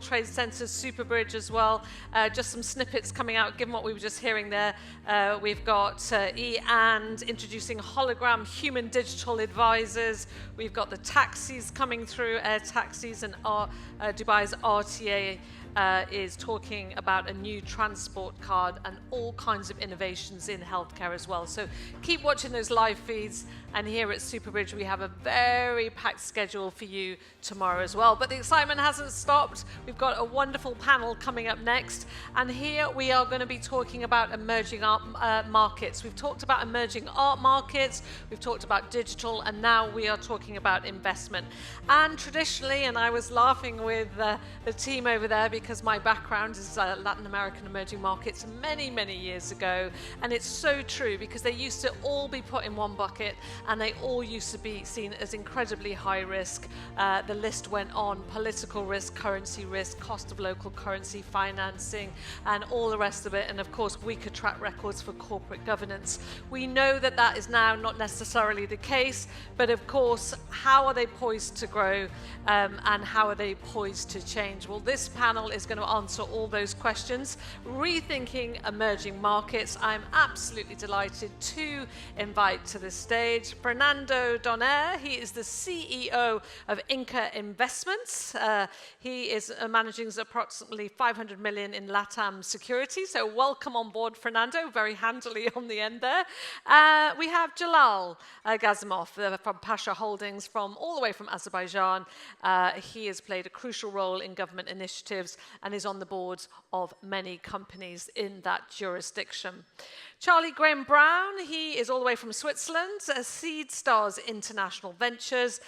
Trade Centre's Superbridge as well. Just some snippets coming out, given what we were just hearing there. We've got E&, introducing hologram human digital advisors. We've got the taxis coming through, air taxis, and Dubai's RTA is talking about a new transport card and all kinds of innovations in healthcare as well. So keep watching those live feeds, and here at Superbridge we have a very packed schedule for you tomorrow as well. But the excitement hasn't stopped. We've got a wonderful panel coming up next, and here we are going to be talking about emerging art markets. We've talked about emerging art markets, we've talked about digital, and now we are talking about investment. And traditionally, and I was laughing with the team over there because my background is Latin American emerging markets many years ago, and it's so true because they used to all be put in one bucket and they all used to be seen as incredibly high risk. The list went on: political risk, currency risk, cost of local currency, financing, and all the rest of it, and of course weaker track records for corporate governance. We know that that is now not necessarily the case, but of course, how are they poised to grow, and how are they poised to change? Well, this panel is going to answer all those questions. Rethinking emerging markets. I'm absolutely delighted to invite to the stage Fernando Donner. He is the CEO of Inca Investments. He is managing approximately 500 million in LATAM securities. So welcome on board, Fernando, very handily on the end there. We have Jalal Gazimov from Pasha Holdings, all the way from Azerbaijan. He has played a crucial role in government initiatives and is on the boards of many companies in that jurisdiction. Charlie Graham Brown, he is all the way from Switzerland, Seed Stars International Ventures.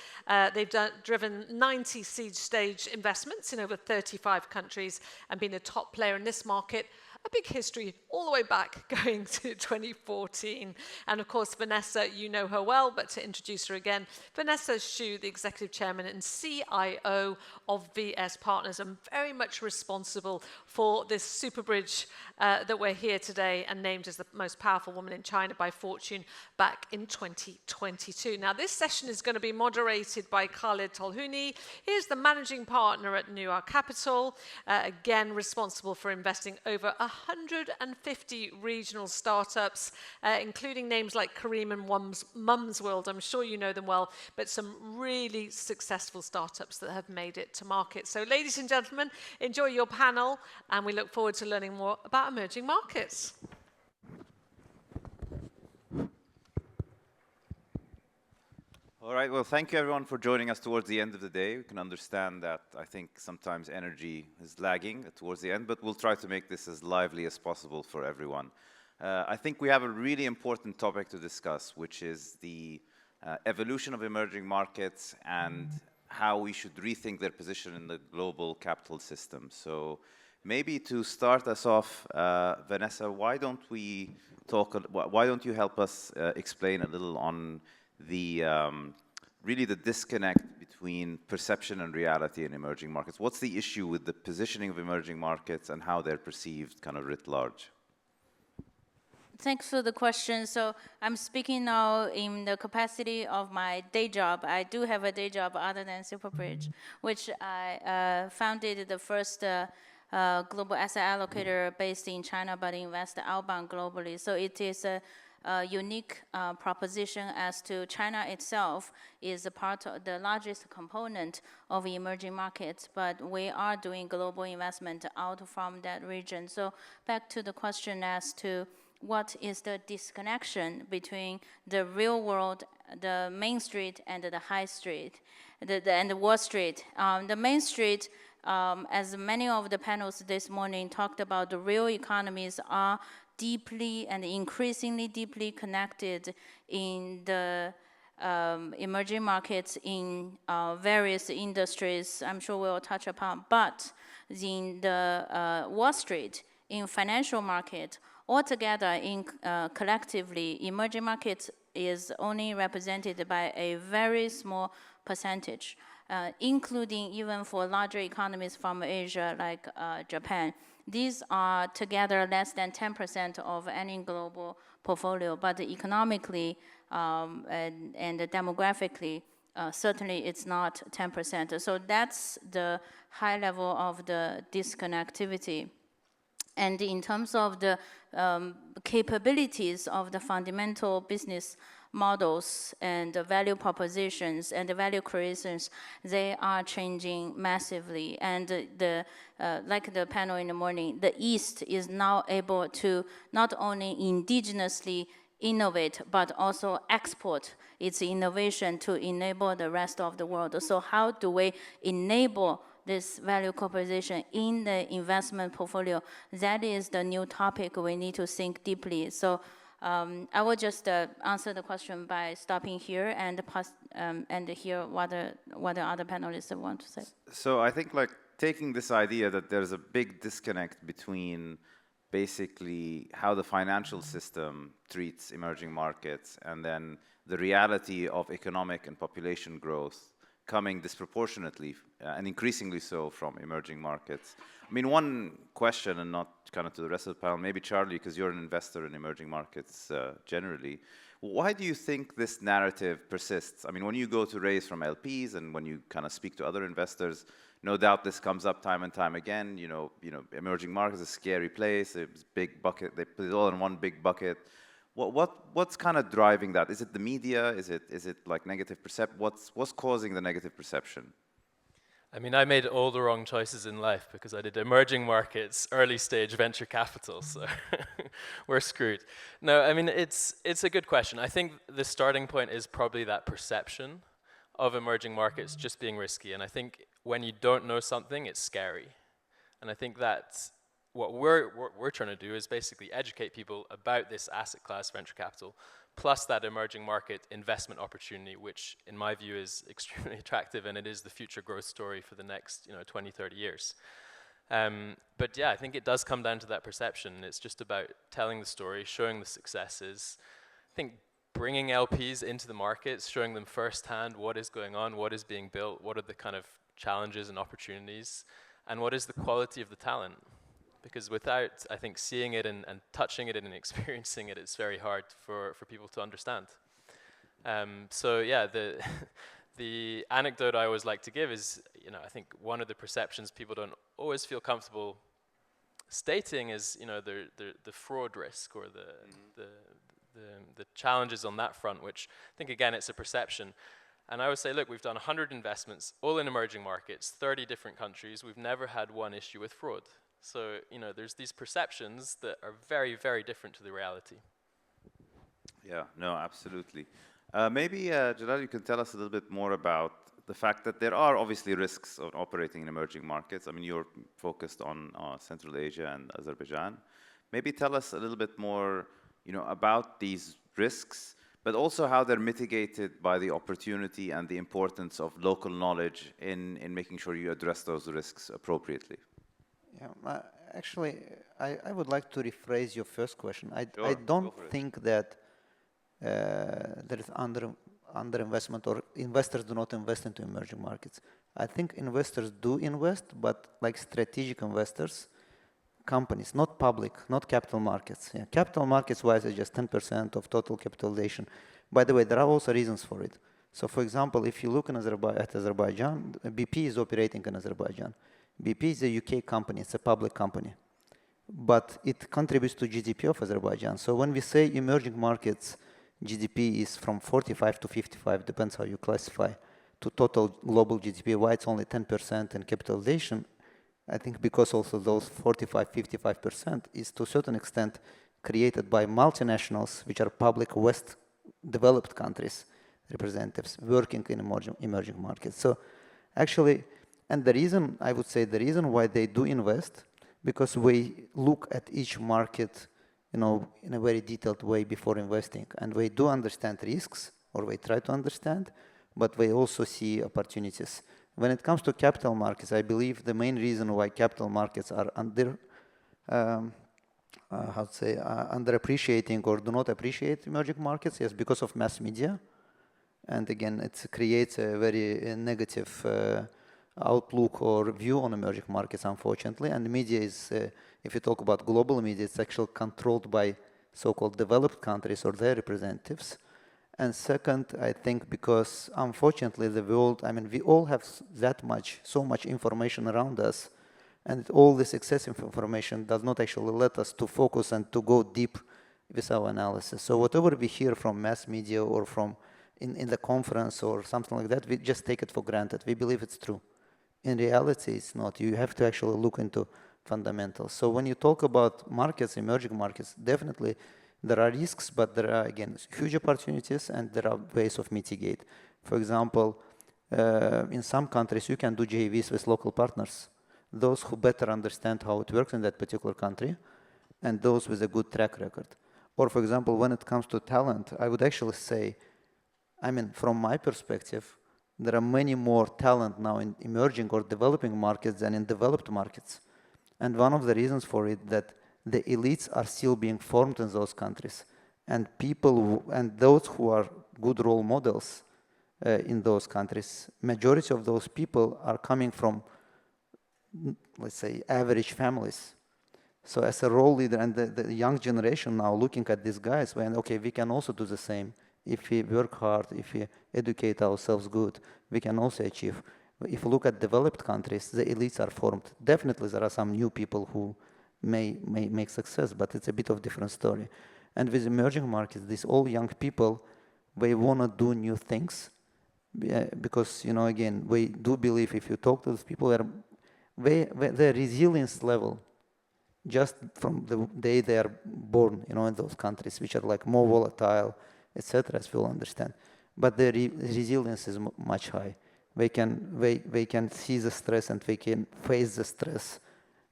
They've driven 90 seed stage investments in over 35 countries and been a top player in this market. A big history all the way back going to 2014. And of course, Vanessa, you know her well, but to introduce her again, Vanessa Xu, the Executive Chairman and CIO of VS Partners, and very much responsible for this Superbridge that we're here today, and named as the most powerful woman in China by Fortune back in 2022. Now, this session is going to be moderated by Khalid Tolhuni. He is the Managing Partner at New York Capital, again responsible for investing over 150 regional startups, including names like Kareem and Mum's World. I'm sure you know them well, but some really successful startups that have made it to market. So ladies and gentlemen, enjoy your panel, and we look forward to learning more about emerging markets. All right, well, thank you everyone for joining us towards the end of the day. We can understand that I think sometimes energy is lagging towards the end, but we'll try to make this as lively as possible for everyone. I think we have a really important topic to discuss, which is the evolution of emerging markets and how we should rethink their position in the global capital system. So maybe to start us off, Vanessa, why don't you help us explain a little on the really the disconnect between perception and reality in emerging markets? What's the issue with the positioning of emerging markets and how they're perceived kind of writ large? Thanks for the question. So I'm speaking now in the capacity of my day job. I do have a day job other than Superbridge, which I founded the first global asset allocator based in China, but invest outbound globally. So it is a unique proposition as to China itself is a part of the largest component of emerging markets, but we are doing global investment out from that region. So back to the question as to what is the disconnection between the real world, the main street, and the high street, and the Wall Street. The main street, as many of the panels this morning talked about, the real economies are deeply and increasingly deeply connected in the emerging markets in various industries, I'm sure we'll touch upon, but in the Wall Street, in financial market, altogether in collectively, emerging markets is only represented by a very small percentage, including even for larger economies from Asia like Japan. These are together less than 10% of any global portfolio, but economically and demographically, certainly it's not 10%. So that's the high level of the disconnectivity. And in terms of the capabilities of the fundamental business models and the value propositions and the value creations, they are changing massively. And like the panel in the morning, the East is now able to not only indigenously innovate, but also export its innovation to enable the rest of the world. So how do we enable this value proposition in the investment portfolio? That is the new topic we need to think deeply. So I will just answer the question by stopping here and hear what the other panelists want to say. So I think like taking this idea that there's a big disconnect between basically how the financial system treats emerging markets and then the reality of economic and population growth coming disproportionately and increasingly so from emerging markets. I mean, one question, and not kind of to the rest of the panel, maybe Charlie, because you're an investor in emerging markets generally. Why do you think this narrative persists? I mean, when you go to raise from LPs and when you kind of speak to other investors, no doubt this comes up time and time again. You know, emerging markets is a scary place. It's a big bucket. They put it all in one big bucket. What's kind of driving that? Is it the media? Is it like negative perception? What's causing the negative perception? I mean, I made all the wrong choices in life because I did emerging markets, early stage venture capital, so we're screwed. No, I mean, it's a good question. I think the starting point is probably that perception of emerging markets just being risky. And I think when you don't know something, it's scary. And I think that's what we're trying to do is basically educate people about this asset class, venture capital, plus that emerging market investment opportunity, which in my view is extremely attractive, and it is the future growth story for the next 20, 30 years. But yeah, I think it does come down to that perception. It's just about telling the story, showing the successes. I think bringing LPs into the markets, showing them firsthand what is going on, what is being built, what are the kind of challenges and opportunities, and what is the quality of the talent. Because without, I think, seeing it and touching it and experiencing it, it's very hard for people to understand. So yeah, the anecdote I always like to give is, I think one of the perceptions people don't always feel comfortable stating is, the fraud risk or the challenges on that front, which I think, again, it's a perception. And I would say, look, we've done 100 investments, all in emerging markets, 30 different countries. We've never had one issue with fraud. So, there's these perceptions that are very, very different to the reality. Yeah, no, absolutely. Maybe, Jalal, you can tell us a little bit more about the fact that there are obviously risks of operating in emerging markets. I mean, you're focused on Central Asia and Azerbaijan. Maybe tell us a little bit more, about these risks, but also how they're mitigated by the opportunity and the importance of local knowledge in making sure you address those risks appropriately. Yeah, actually, I would like to rephrase your first question. Sure, I don't think that there is underinvestment or investors do not invest into emerging markets. I think investors do invest, but like strategic investors, companies, not public, not capital markets. Yeah, capital markets-wise, it's just 10% of total capitalization. By the way, there are also reasons for it. So, for example, if you look in at Azerbaijan, BP is operating in Azerbaijan. BP is a UK company, it's a public company, but it contributes to GDP of Azerbaijan. So when we say emerging markets, GDP is from 45 to 55, depends how you classify, to total global GDP, why it's only 10% in capitalization, I think because also those 45, 55% is to a certain extent created by multinationals, which are public West developed countries, representatives working in emerging markets. So actually, and the reason, I would say the reason why they do invest, because we look at each market, in a very detailed way before investing. And we do understand risks, or we try to understand, but we also see opportunities. When it comes to capital markets, I believe the main reason why capital markets are underappreciating or do not appreciate emerging markets is because of mass media. And again, it creates a very negative outlook or view on emerging markets, unfortunately. And the media is, if you talk about global media, it's actually controlled by so-called developed countries or their representatives. And second, I think because unfortunately the world, I mean, we all have so much information around us, and all this excessive information does not actually let us to focus and to go deep with our analysis. So whatever we hear from mass media or from in the conference or something like that, we just take it for granted. We believe it's true. In reality, it's not. You have to actually look into fundamentals. So when you talk about markets, emerging markets, definitely there are risks, but there are, again, huge opportunities, and there are ways of mitigate. For example, in some countries, you can do JVs with local partners, those who better understand how it works in that particular country, and those with a good track record. Or, for example, when it comes to talent, I would actually say, I mean, from my perspective, there are many more talent now in emerging or developing markets than in developed markets. And one of the reasons for it that the elites are still being formed in those countries, and and those who are good role models in those countries, majority of those people are coming from, let's say, average families. So as a role leader, and the young generation now looking at these guys, when, okay, we can also do the same. If we work hard, if we educate ourselves good, we can also achieve. If you look at developed countries, the elites are formed. Definitely there are some new people who may make success, but it's a bit of a different story. And with emerging markets, these all young people, they want to do new things because, you know, again, we do believe if you talk to those people, their resilience level, just from the day they are born, you know, in those countries, which are like more volatile, etc., as we'll understand. But their resilience is much high. They can see the stress, and they can face the stress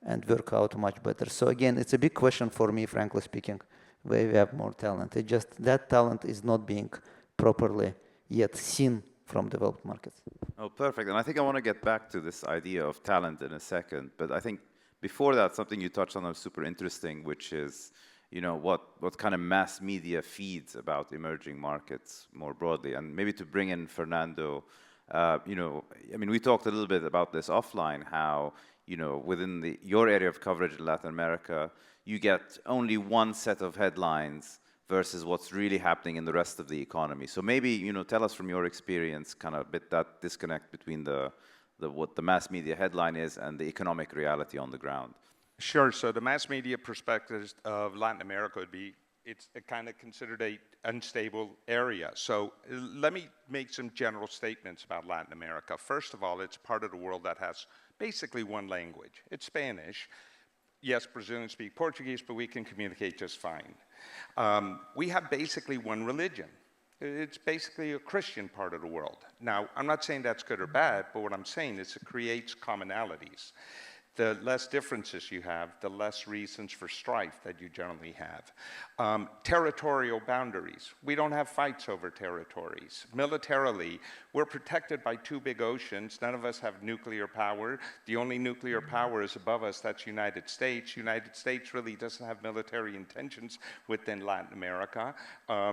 and work out much better. So again, it's a big question for me, frankly speaking, where we have more talent. It just, that talent is not being properly yet seen from developed markets. Oh, perfect. And I think I want to get back to this idea of talent in a second. But I think before that, something you touched on was super interesting, which is, you know, what kind of mass media feeds about emerging markets more broadly. And maybe to bring in Fernando, you know, I mean, we talked a little bit about this offline, how, you know, within your area of coverage in Latin America, you get only one set of headlines versus what's really happening in the rest of the economy. So maybe, you know, tell us from your experience, kind of a bit that disconnect between what the mass media headline is and the economic reality on the ground. Sure. So the mass media perspective of Latin America would be, it's kind of considered a unstable area. So let me make some general statements about Latin America. First of all, it's part of the world that has basically one language. It's Spanish. Yes, Brazilians speak Portuguese, but we can communicate just fine. We have basically one religion. It's basically a Christian part of the world. Now, I'm not saying that's good or bad, but what I'm saying is it creates commonalities. The less differences you have, the less reasons for strife that you generally have. Territorial boundaries. We don't have fights over territories. Militarily, we're protected by two big oceans. None of us have nuclear power. The only nuclear power is above us, that's United States. United States really doesn't have military intentions within Latin America.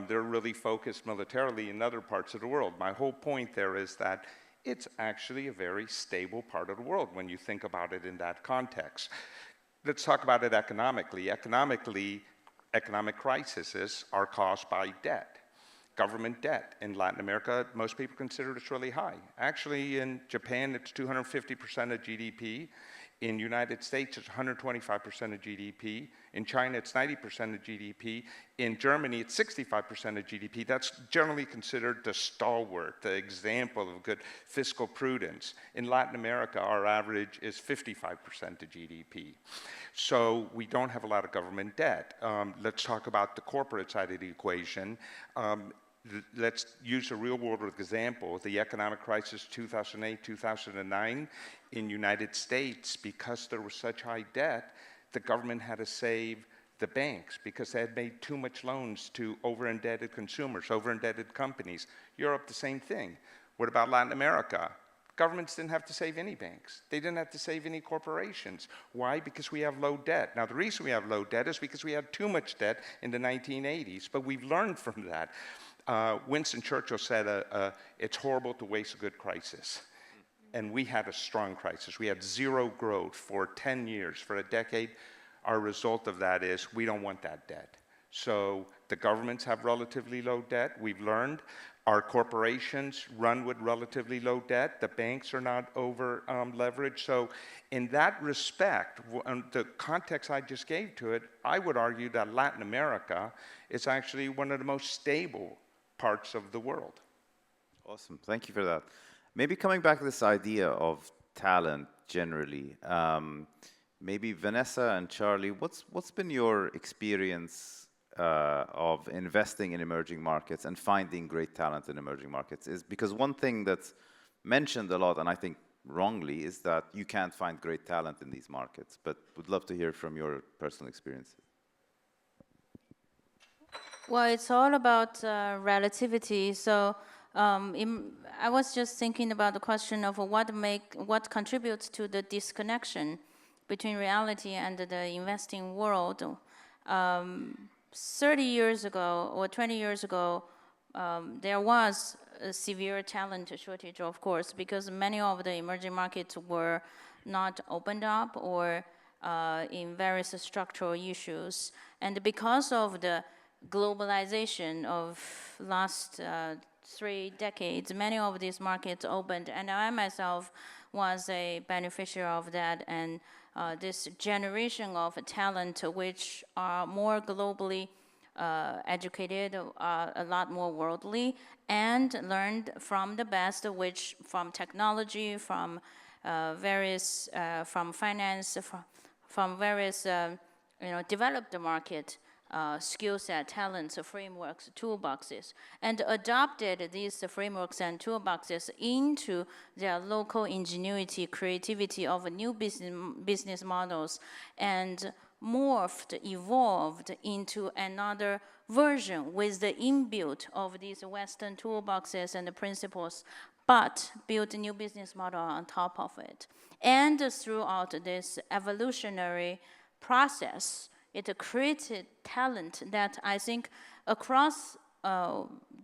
They're really focused militarily in other parts of the world. My whole point there is that it's actually a very stable part of the world when you think about it in that context. Let's talk about it economically. Economically, economic crises are caused by debt. Government debt in Latin America, most people consider it's really high. Actually, in Japan, it's 250% of GDP. In the United States, it's 125% of GDP. In China, it's 90% of GDP. In Germany, it's 65% of GDP. That's generally considered the stalwart, the example of good fiscal prudence. In Latin America, our average is 55% of GDP. So we don't have a lot of government debt. Let's talk about the corporate side of the equation. Let's use a real-world example. The economic crisis 2008, 2009 in the United States, because there was such high debt, the government had to save the banks because they had made too much loans to over-indebted consumers, over-indebted companies. Europe, the same thing. What about Latin America? Governments didn't have to save any banks. They didn't have to save any corporations. Why? Because we have low debt. Now, the reason we have low debt is because we had too much debt in the 1980s, but we've learned from that. Winston Churchill said, it's horrible to waste a good crisis. And we had a strong crisis. We had zero growth for 10 years, for a decade. Our result of that is we don't want that debt. So the governments have relatively low debt. We've learned our corporations run with relatively low debt. The banks are not over leveraged. So in that respect, the context I just gave to it, I would argue that Latin America is actually one of the most stable parts of the world. Awesome. Thank you for that. Maybe coming back to this idea of talent generally, maybe Vanessa and Charlie, what's been your experience of investing in emerging markets and finding great talent in emerging markets? Is because one thing that's mentioned a lot, and I think wrongly, is that you can't find great talent in these markets. But would love to hear from your personal experiences. Well, it's all about relativity. So I was just thinking about the question of what contributes to the disconnection between reality and the investing world. 30 years ago or 20 years ago, there was a severe talent shortage, of course, because many of the emerging markets were not opened up or in various structural issues. And because of the globalization of last 3 decades, many of these markets opened, and I myself was a beneficiary of that, and this generation of talent which are more globally educated, a lot more worldly, and learned from the best, which from technology, from various, from finance, from various, developed market skill set, talents, frameworks, toolboxes, and adopted these frameworks and toolboxes into their local ingenuity, creativity of new business models, and morphed, evolved into another version with the inbuilt of these Western toolboxes and the principles, but built a new business model on top of it. And throughout this evolutionary process, it created talent that I think across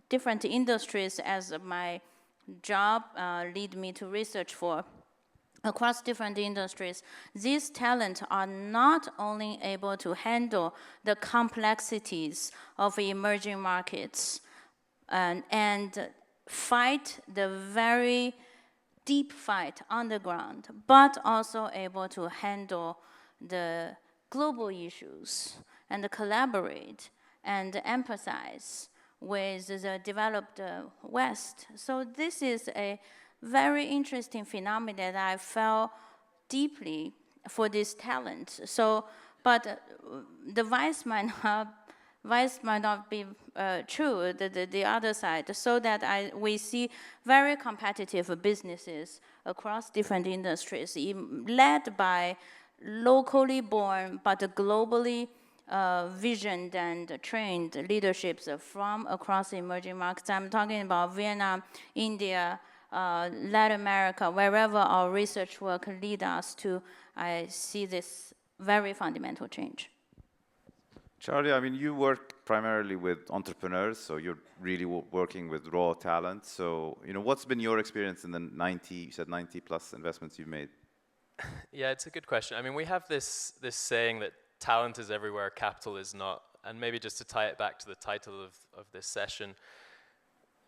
different industries, as my job lead me to research for, across different industries, these talents are not only able to handle the complexities of emerging markets and fight the very deep fight on the ground, but also able to handle the global issues and collaborate and empathize with the developed West. So this is a very interesting phenomenon that I felt deeply for this talent. So, but the vice might not be true, the other side, so that we see very competitive businesses across different industries, led by locally born but globally visioned and trained leaderships from across emerging markets. I'm talking about Vietnam, India, Latin America, wherever our research work lead us to, I see this very fundamental change. Charlie, I mean, you work primarily with entrepreneurs, so you're really working with raw talent. So, what's been your experience in the 90 plus investments you've made? Yeah, it's a good question. I mean, we have this saying that talent is everywhere, capital is not. And maybe just to tie it back to the title of this session,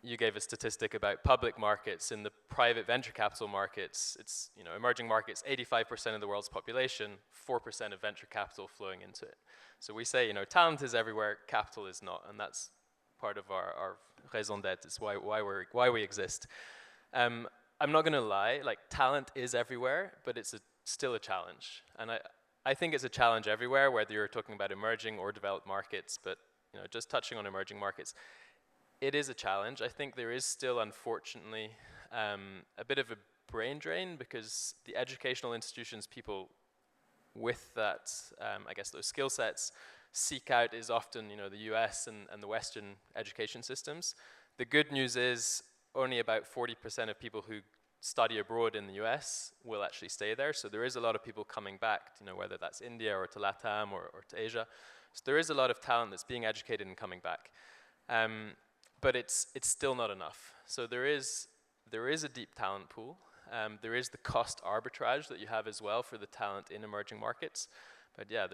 you gave a statistic about public markets. In the private venture capital markets, it's, emerging markets, 85% of the world's population, 4% of venture capital flowing into it. So we say, talent is everywhere, capital is not. And that's part of our raison d'être. It's why we exist. I'm not going to lie, talent is everywhere, but it's still a challenge. And I think it's a challenge everywhere, whether you're talking about emerging or developed markets, but just touching on emerging markets, it is a challenge. I think there is still, unfortunately, a bit of a brain drain because the educational institutions people with that, I guess those skill sets seek out is often, the US and the Western education systems. The good news is only about 40% of people who study abroad in the US will actually stay there. So there is a lot of people coming back, whether that's India or to LATAM or to Asia. So there is a lot of talent that's being educated and coming back. But it's still not enough. So there is a deep talent pool. There is the cost arbitrage that you have as well for the talent in emerging markets. But yeah,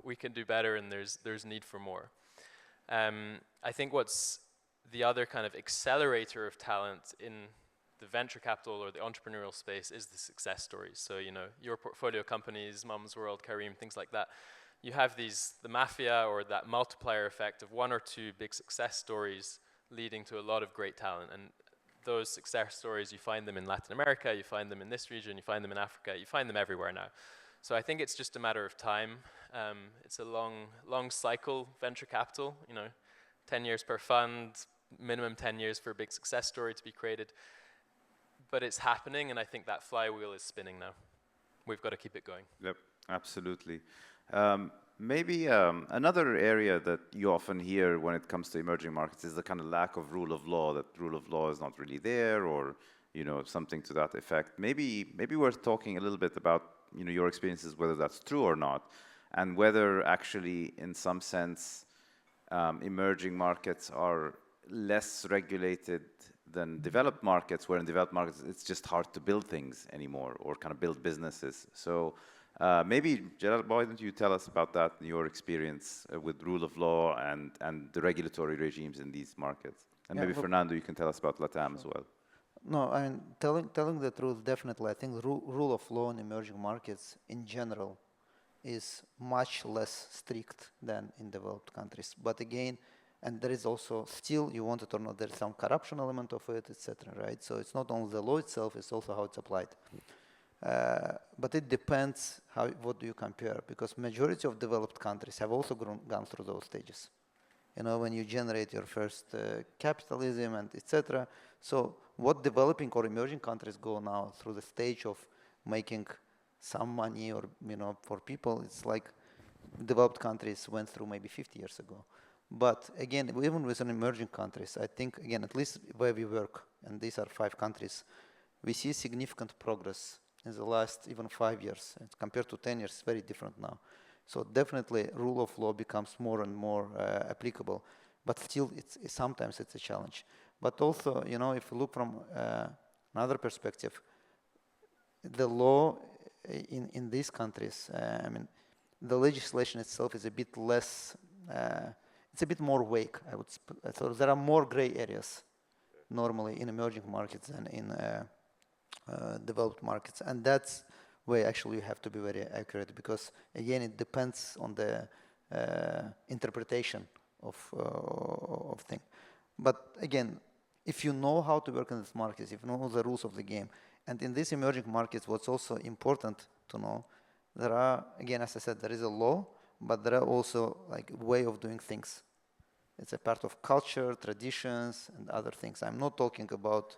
we can do better, and there's need for more. I think what's the other kind of accelerator of talent in the venture capital or the entrepreneurial space is the success stories. So, you know, your portfolio companies, Mum's World, Kareem, things like that. You have the mafia or that multiplier effect of one or two big success stories leading to a lot of great talent. And those success stories, you find them in Latin America, you find them in this region, you find them in Africa, you find them everywhere now. So I think it's just a matter of time. It's a long cycle, venture capital, you know, 10 years per fund, minimum 10 years for a big success story to be created. But it's happening, and I think that flywheel is spinning now. We've got to keep it going. Yep, absolutely. Maybe another area that you often hear when it comes to emerging markets is the kind of lack of rule of law, that rule of law is not really there, or, you know, something to that effect. Maybe worth talking a little bit about, you know, your experiences, whether that's true or not, and whether actually, in some sense, emerging markets are less regulated than developed markets, where in developed markets it's just hard to build things anymore, or kind of build businesses. So maybe, Gerald, why don't you tell us about that, your experience with rule of law and the regulatory regimes in these markets? And maybe Fernando, you can tell us about LATAM as well. No, I mean, telling the truth, definitely, I think the rule of law in emerging markets in general is much less strict than in developed countries. But again, and there is also still, you want it or not, there's some corruption element of it, etc., right? So it's not only the law itself, it's also how it's applied. But it depends what do you compare, because majority of developed countries have also gone through those stages. You know, when you generate your first capitalism and etc. So what developing or emerging countries go now through the stage of making some money, or, you know, for people, it's like developed countries went through maybe 50 years ago. But again, even within emerging countries, I think, again, at least where we work, and these are 5 countries, we see significant progress in the last even 5 years. And compared to 10 years, it's very different now. So definitely rule of law becomes more and more applicable, but still sometimes it's a challenge. But also, you know, if you look from another perspective, the law in these countries, I mean, the legislation itself is a bit less, it's a bit more vague, I would so there are more gray areas normally in emerging markets than in developed markets. And that's where actually you have to be very accurate, because again, it depends on the interpretation of things. But again, if you know how to work in these markets, if you know the rules of the game, and in these emerging markets, what's also important to know, there are, again, as I said, there is a law, but there are also like way of doing things. It's a part of culture, traditions, and other things. I'm not talking about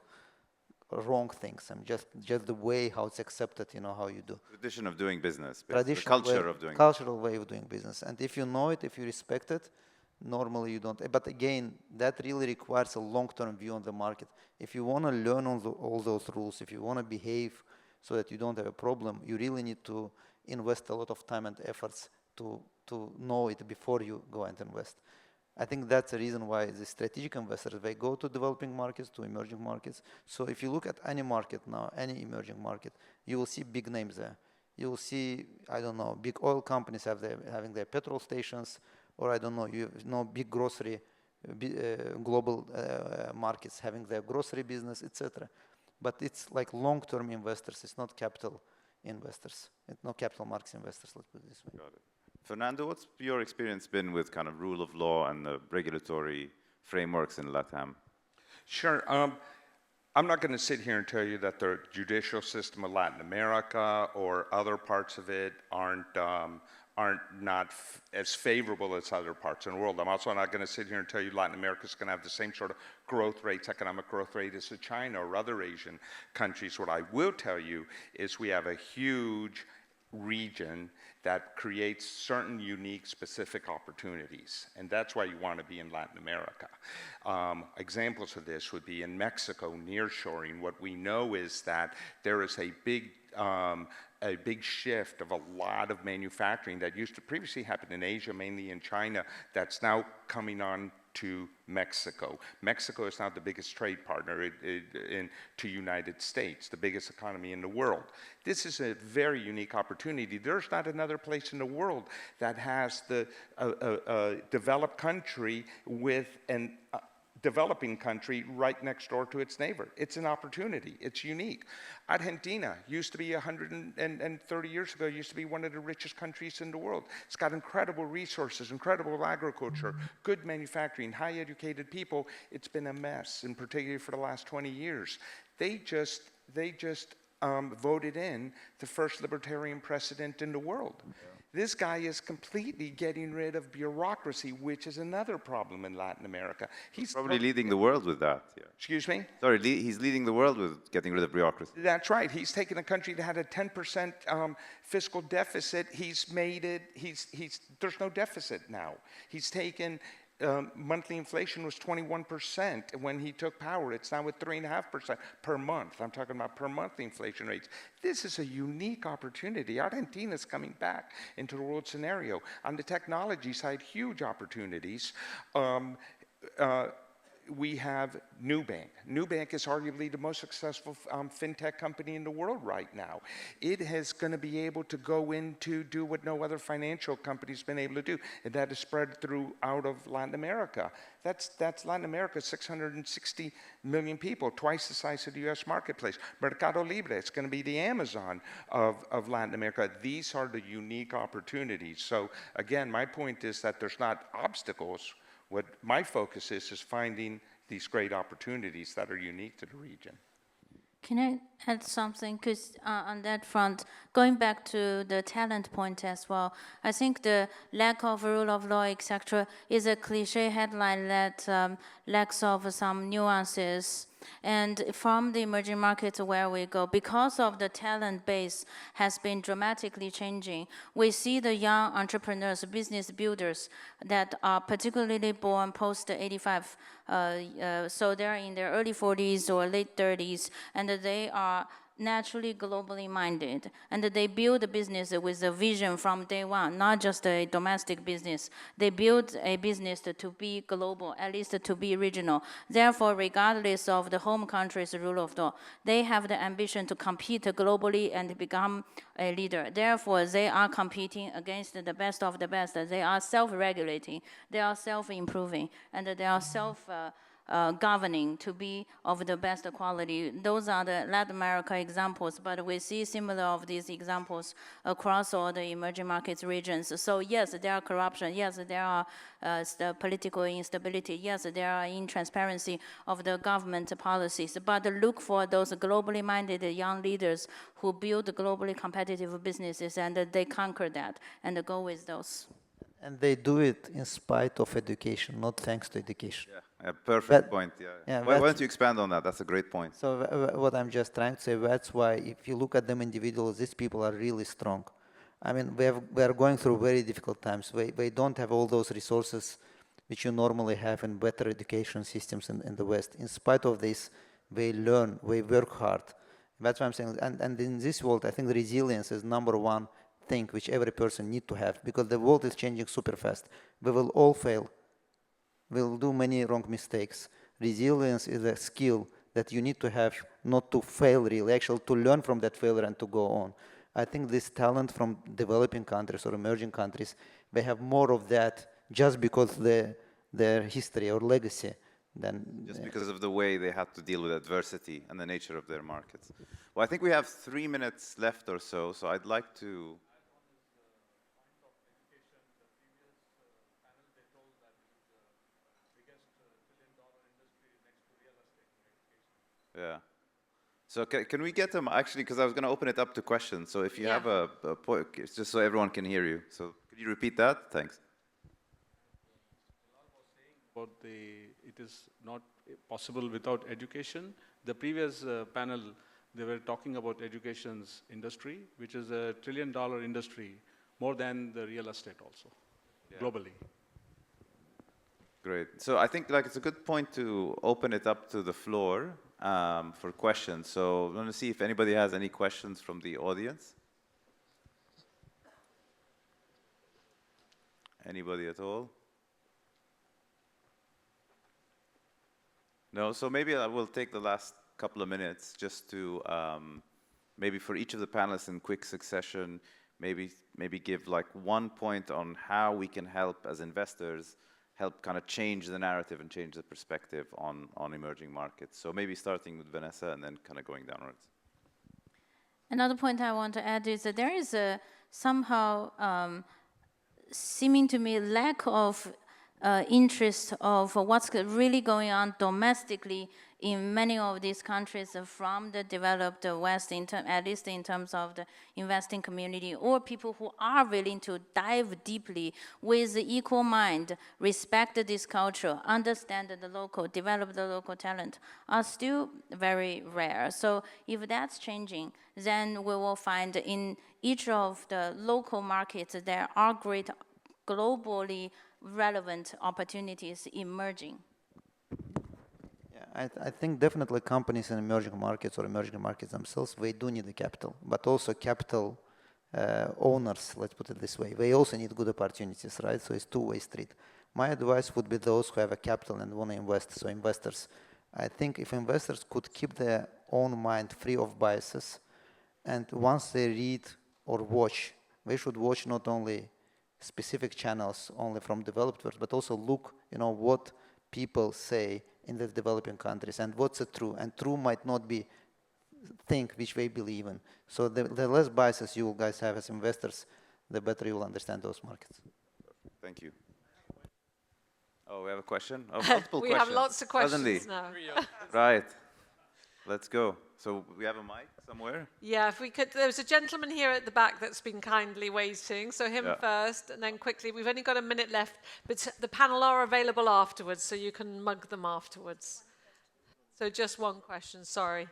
wrong things. I'm just the way how it's accepted, you know, how you do. Tradition of doing business, The culture of doing cultural way of doing business. And if you know it, if you respect it, normally you don't. But again, that really requires a long-term view on the market. If you want to learn all those rules, if you want to behave so that you don't have a problem, you really need to invest a lot of time and efforts to know it before you go and invest. I think that's the reason why the strategic investors, they go to developing markets, to emerging markets. So if you look at any market now, any emerging market, you will see big names there. You will see, I don't know, big oil companies having their petrol stations, or I don't know, you know, big grocery, global markets having their grocery business, etc. But it's like long-term investors. It's not capital investors. It's not capital markets investors, let's put it this way. Got it. Fernando, what's your experience been with kind of rule of law and the regulatory frameworks in LATAM? Sure. I'm not going to sit here and tell you that the judicial system of Latin America or other parts of it aren't not as favorable as other parts in the world. I'm also not going to sit here and tell you Latin America is going to have the same sort of growth rates, economic growth rate as China or other Asian countries. What I will tell you is we have a huge region that creates certain unique specific opportunities, and that's why you want to be in Latin America. Examples of this would be in Mexico, nearshoring. What we know is that there is a big shift of a lot of manufacturing that used to previously happen in Asia, mainly in China, that's now coming on to Mexico. Mexico is now the biggest trade partner to United States, the biggest economy in the world. This is a very unique opportunity. There's not another place in the world that has the developed country with an developing country right next door to its neighbor. It's an opportunity. It's unique. Argentina used to be 130 years ago, used to be one of the richest countries in the world. It's got incredible resources, incredible agriculture, good manufacturing, high educated people. It's been a mess, and particularly for the last 20 years. They just voted in the first libertarian president in the world. Yeah. This guy is completely getting rid of bureaucracy, which is another problem in Latin America. He's probably leading the world with that. Yeah. Excuse me? Sorry, he's leading the world with getting rid of bureaucracy. That's right. He's taken a country that had a 10% fiscal deficit. He's made it, there's no deficit now. He's taken, monthly inflation was 21% when he took power. It's now at 3.5% per month. I'm talking about per month inflation rates. This is a unique opportunity. Argentina is coming back into the world scenario. On the technology side, huge opportunities. We have Nubank. Nubank is arguably the most successful fintech company in the world right now. It is going to be able to go into do what no other financial company's been able to do, and that is spread throughout of Latin America. That's Latin America, 660 million people, twice the size of the U.S. marketplace. Mercado Libre, it's going to be the Amazon of Latin America. These are the unique opportunities. So again, my point is that there's not obstacles. What my focus is finding these great opportunities that are unique to the region. Can I add something? Because on that front, going back to the talent point as well, I think the lack of rule of law, etc., is a cliche headline that lacks of some nuances. And from the emerging markets where we go, because of the talent base has been dramatically changing, we see the young entrepreneurs, business builders that are particularly born post-85, so they're in their early 40s or late 30s, and they are naturally globally minded, and they build a business with a vision from day one, not just a domestic business. They build a business to be global, at least to be regional. Therefore, regardless of the home country's rule of law, they have the ambition to compete globally and become a leader. Therefore, they are competing against the best of the best. They are self-regulating, they are self-improving, and they are governing to be of the best quality. Those are the Latin America examples, but we see similar of these examples across all the emerging markets regions. So yes, there are corruption, yes, there are the political instability, yes, there are intransparency of the government policies, but look for those globally minded young leaders who build globally competitive businesses, and they conquer that and go with those. And they do it in spite of education, not thanks to education. Yeah, perfect point. Yeah. Why don't you expand on that? That's a great point. So what I'm just trying to say, that's why if you look at them individually, these people are really strong. I mean, we are going through very difficult times. We don't have all those resources which you normally have in better education systems in the West. In spite of this, we learn, we work hard. That's what I'm saying. And in this world, I think resilience is number one thing which every person needs to have, because the world is changing super fast. We will all fail. We'll do many wrong mistakes. Resilience is a skill that you need to have, not to fail really, actually to learn from that failure and to go on. I think this talent from developing countries or emerging countries, they have more of that just because their history or legacy than... Just because of the way they had to deal with adversity and the nature of their markets. Well, I think we have 3 minutes left or so, so I'd like to... Yeah. So can we get them, actually, because I was going to open it up to questions. So if you have a point, it's just so everyone can hear you. So could you repeat that? Thanks. About it is not possible without education. The previous panel, they were talking about education's industry, which is a $1 trillion industry, more than the real estate also, globally. Great. So I think it's a good point to open it up to the floor for questions. So I want to see if anybody has any questions from the audience. Anybody at all? No, so maybe I will take the last couple of minutes just to maybe for each of the panelists in quick succession, maybe give like one point on how we can help as investors help kind of change the narrative and change the perspective on emerging markets. So maybe starting with Vanessa and then kind of going downwards. Another point I want to add is that there is a somehow seeming to me lack of interest of what's really going on domestically in many of these countries from the developed West, at least in terms of the investing community, or people who are willing to dive deeply with the equal mind, respect this culture, understand the local, develop the local talent, are still very rare. So if that's changing, then we will find in each of the local markets there are great globally relevant opportunities emerging. Yeah, I think definitely companies in emerging markets or emerging markets themselves, they do need the capital, but also capital owners, let's put it this way, they also need good opportunities, right? So it's two-way street. My advice would be those who have a capital and want to invest, so investors. I think if investors could keep their own mind free of biases, and once they read or watch, they should watch not only specific channels only from developed world, but also look, what people say in the developing countries and what's true. And true might not be thing which they believe in. So the less biases you guys have as investors, the better you will understand those markets. Thank you. Oh, we have a question? Oh, multiple we questions. have lots of questions Suddenly. now. Right. Let's go. So we have a mic somewhere? Yeah, if we could. There's a gentleman here at the back that's been kindly waiting. So him first, and then quickly. We've only got a minute left, but the panel are available afterwards, so you can mug them afterwards. So just one question, sorry.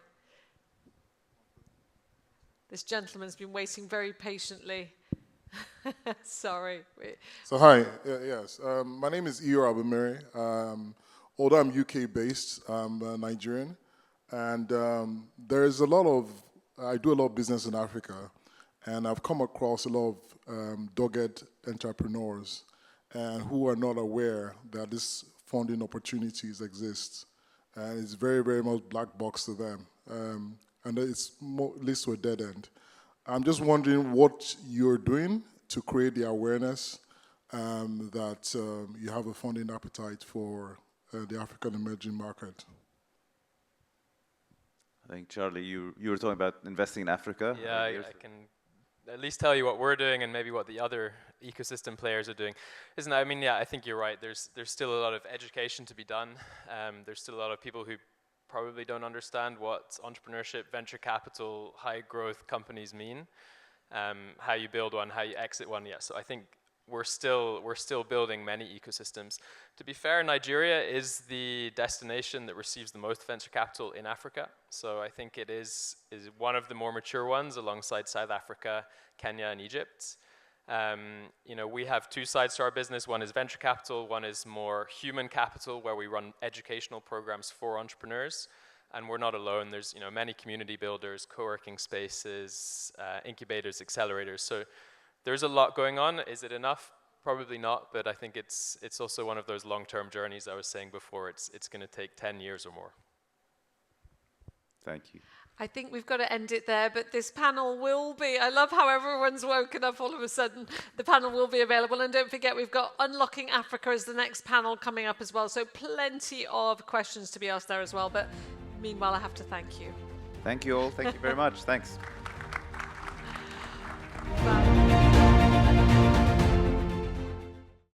This gentleman's been waiting very patiently. Sorry. So hi, yes. My name is Iyo Abumere. Although I'm UK-based, I'm Nigerian. And there's a lot of, I do a lot of business in Africa, and I've come across a lot of dogged entrepreneurs and who are not aware that these funding opportunities exist. And it's very, very much black box to them. And it's leads to a dead end. I'm just wondering what you're doing to create the awareness that you have a funding appetite for the African emerging market. I think, Charlie, you were talking about investing in Africa. Yeah, I can at least tell you what we're doing and maybe what the other ecosystem players are doing. I mean, yeah, I think you're right. There's still a lot of education to be done. There's still a lot of people who probably don't understand what entrepreneurship, venture capital, high growth companies mean, how you build one, how you exit one. Yeah, so I think we're still building many ecosystems. To be fair, Nigeria is the destination that receives the most venture capital in Africa. So I think it is one of the more mature ones alongside South Africa, Kenya, and Egypt. We have two sides to our business. One is venture capital, one is more human capital, where we run educational programs for entrepreneurs. And we're not alone. There's many community builders, co-working spaces, incubators, accelerators. So there's a lot going on. Is it enough? Probably not, but I think it's also one of those long-term journeys I was saying before. It's going to take 10 years or more. Thank you. I think we've got to end it there, but this panel will be, I love how everyone's woken up all of a sudden. The panel will be available, and don't forget we've got Unlocking Africa as the next panel coming up as well, so plenty of questions to be asked there as well, but meanwhile I have to thank you. Thank you all. Thank you very much. Thanks.